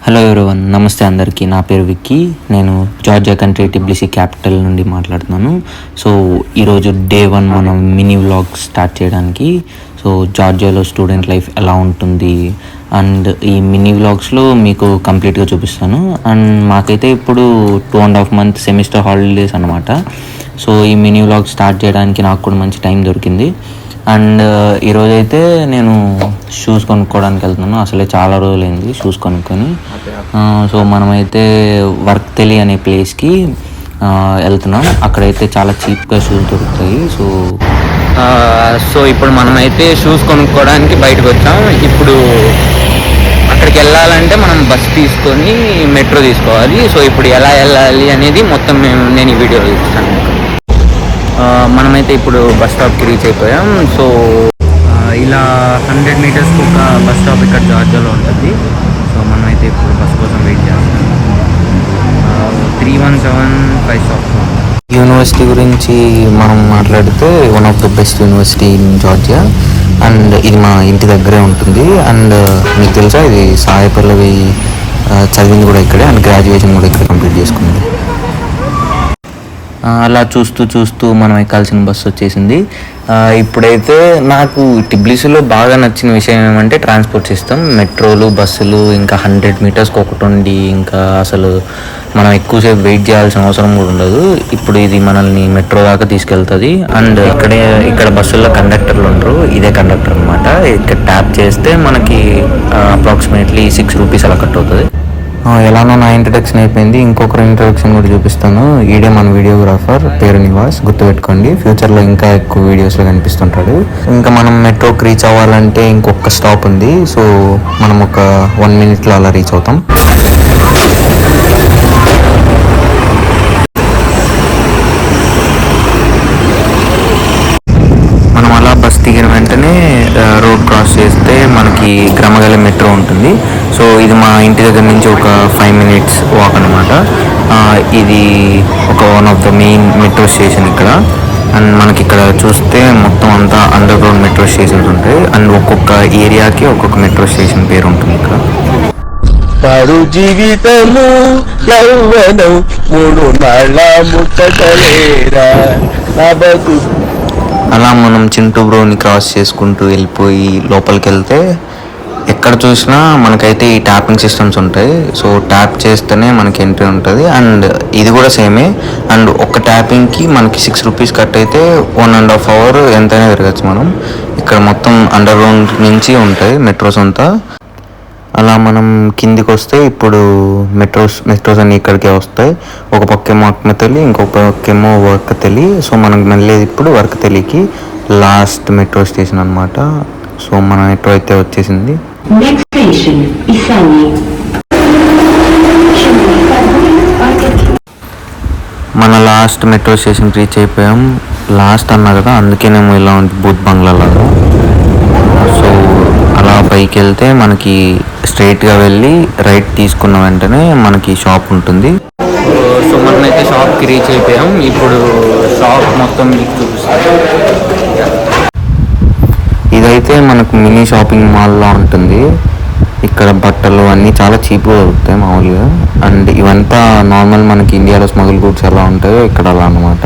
Hello everyone, నమస్తే అందరికీ. నా పేరు విక్కీ. నేను జార్జియా కంట్రీ టిబ్లిసీ క్యాపిటల్ నుండి మాట్లాడుతున్నాను. సో ఈరోజు డే 1 మనం మినీ వ్లాగ్ స్టార్ట్ చేయడానికి. సో జార్జియాలో స్టూడెంట్ లైఫ్ ఎలా ఉంటుంది అండ్ ఈ మినీ వ్లాగ్స్లో మీకు కంప్లీట్గా చూపిస్తాను. అండ్ మాకైతే ఇప్పుడు 2.5 month సెమిస్టర్ హాలిడేస్ అనమాట. సో ఈ మినీ వ్లాగ్ స్టార్ట్ చేయడానికి నాకు కూడా మంచి టైం దొరికింది. అండ్ ఈరోజైతే నేను షూస్ కొనుక్కోవడానికి వెళ్తున్నాను. అసలే చాలా రోజులైంది షూస్ కొనుక్కొని. సో మనమైతే వర్క్తెలి అనే ప్లేస్కి వెళ్తున్నాం. అక్కడైతే చాలా చీప్గా షూస్ దొరుకుతాయి. సో ఇప్పుడు మనమైతే షూస్ కొనుక్కోవడానికి బయటకు వచ్చాం. ఇప్పుడు అక్కడికి వెళ్ళాలంటే మనం బస్ తీసుకొని మెట్రో తీసుకోవాలి. సో ఇప్పుడు ఎలా వెళ్ళాలి అనేది మొత్తం నేను ఈ వీడియోలో చూపిస్తాను. మనమైతే ఇప్పుడు బస్ స్టాప్కి రీచ్ అయిపోయాం. సో ఇలా 100 meters ఒక బస్ స్టాప్ ఇక్కడ జార్జియాలో ఉంటుంది. సో మనమైతే ఇప్పుడు బస్ కోసం వెయిట్ చేస్తాం. 317 స్టాప్. యూనివర్సిటీ గురించి మనం మాట్లాడితే one of the best university in Georgia. And ఇది మా ఇంటి దగ్గరే ఉంటుంది. అండ్ మీకు తెలుసా, ఇది సాయి పల్లవి చదివింది కూడా ఇక్కడే. అండ్ గ్రాడ్యుయేషన్ కూడా ఇక్కడ కంప్లీట్ చేసుకుంది. అలా చూస్తూ మనం ఎక్కాల్సిన బస్సు వచ్చేసింది. ఇప్పుడైతే నాకు టిబ్లిసీలో బాగా నచ్చిన విషయం ఏమంటే ట్రాన్స్పోర్ట్ సిస్టమ్. మెట్రోలు, బస్సులు, ఇంకా 100 meters ఒకటి ఉండి ఇంకా అసలు మనం ఎక్కువసేపు వెయిట్ చేయాల్సిన అవసరం కూడా ఉండదు. ఇప్పుడు ఇది మనల్ని మెట్రో దాకా తీసుకెళ్తుంది. అండ్ ఇక్కడ బస్సుల్లో కండక్టర్లు ఉండరు. ఇదే కండక్టర్ అనమాట. ఇక్కడ ట్యాప్ చేస్తే మనకి అప్రాక్సిమేట్లీ 6 rupees అలా కట్ అవుతుంది. ఎలానో నా ఇంట్రడక్షన్ అయిపోయింది. ఇంకొకరు ఇంట్రడక్షన్ కూడా చూపిస్తాను. ఈడే మన వీడియోగ్రాఫర్, పేరు నివాస్, గుర్తుపెట్టుకోండి. ఫ్యూచర్లో ఇంకా ఎక్కువ వీడియోస్లో కనిపిస్తుంటాడు. ఇంకా మనం మెట్రోకి రీచ్ అవ్వాలంటే ఇంకొక స్టాప్ ఉంది. సో మనం ఒక 1 minute అలా రీచ్ అవుతాం. మనం అలా బస్ దిగిన వెంటనే రోడ్ క్రాస్ చేస్తే మనకి గ్రామగల మెట్రో ఉంటుంది. సో ఇది మా ఇంటి దగ్గర నుంచి ఒక 5 minutes వాక్ అనమాట. ఇది one of the main metro station ఇక్కడ. అండ్ మనకి ఇక్కడ చూస్తే మొత్తం అంతా అండర్ గ్రౌండ్ మెట్రో స్టేషన్స్ ఉంటాయి. అండ్ ఒక్కొక్క ఏరియాకి ఒక్కొక్క మెట్రో స్టేషన్ పేరు ఉంటుంది ఇక్కడ. జీవితము యవ్వనం 3 నాళ్ళ ముట్టలేరా నా బతుకు. అలా మనం చింటూ బ్రోని క్రాస్ చేసుకుంటూ వెళ్ళిపోయి లోపలికి వెళ్తే ఎక్కడ చూసినా మనకైతే ఈ ట్యాపింగ్ సిస్టమ్స్ ఉంటాయి. సో ట్యాప్ చేస్తేనే మనకి ఎంట్రీ ఉంటుంది. అండ్ ఇది కూడా సేమే. అండ్ ఒక ట్యాపింగ్కి మనకి 6 rupees కట్ అయితే 1.5 hour ఎంతైనా తిరగచ్చు మనం. ఇక్కడ మొత్తం అండర్ గ్రౌండ్ నుంచి ఉంటాయి మెట్రోస్ అంతా. అలా మనం కిందికి వస్తే ఇప్పుడు మెట్రోస్ అన్ని ఇక్కడికే వస్తాయి. ఒక పక్కేమో అక్మతలి, ఇంకొక పక్కేమో వర్కతెలి. సో మనకు వెళ్ళేది ఇప్పుడు వర్కతెలికి లాస్ట్ మెట్రో స్టేషన్ అనమాట. సో మన మెట్రో అయితే వచ్చేసింది. మన లాస్ట్ మెట్రో స్టేషన్ రీచ్ అయిపోయాం. లాస్ట్ అన్నా కదా, అందుకేనేమో ఇలా ఉంది బూత్ బంగ్లా లాగా. సో అలా పైకి వెళ్తే మనకి స్ట్రైట్గా వెళ్ళి రైట్ తీసుకున్న వెంటనే మనకి షాప్ ఉంటుంది. సో మనమైతే షాప్కి రీచ్ అయిపోయాం. ఇప్పుడు షాప్ మొత్తం మీకు చూపిస్తాను. ఇదైతే మనకు మినీ షాపింగ్ మాల్లో ఉంటుంది. ఇక్కడ బట్టలు అన్నీ చాలా చీప్గా దొరుకుతాయి మామూలుగా. అండ్ ఇవంతా నార్మల్ మనకి ఇండియాలో స్మగుల్ గూడ్స్ ఎలా ఉంటాయో ఇక్కడ అలా అనమాట.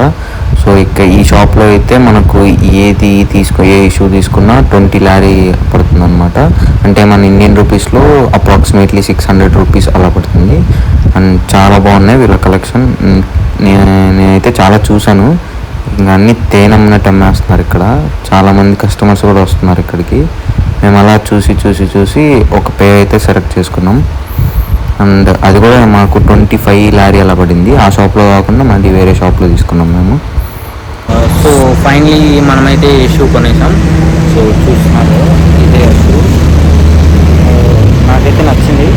సో ఈ షాప్లో అయితే మనకు ఏ ఇష్యూ తీసుకున్నా 20 lari పడుతుంది అనమాట. అంటే మన ఇండియన్ రూపీస్లో అప్రాక్సిమేట్లీ 600 rupees అలా పడుతుంది. అండ్ చాలా బాగున్నాయి వీళ్ళ కలెక్షన్. నేనైతే చాలా చూశాను. ఇంకా అన్నీ తేనమ్మనట్టు అమ్మేస్తున్నారు ఇక్కడ. చాలామంది కస్టమర్స్ కూడా వస్తున్నారు ఇక్కడికి. మేము అలా చూసి ఒక పేర్ అయితే సెలెక్ట్ చేసుకున్నాం. అండ్ అది కూడా మాకు 25 lari అలా పడింది. ఆ షాప్లో కాకుండా మళ్ళీ వేరే షాప్లో తీసుకున్నాం మేము. సో ఫైనలీ మనమైతే షూ కొనేసాం. సో చూస్తున్నారు, ఇదే షూ నాకైతే నచ్చింది.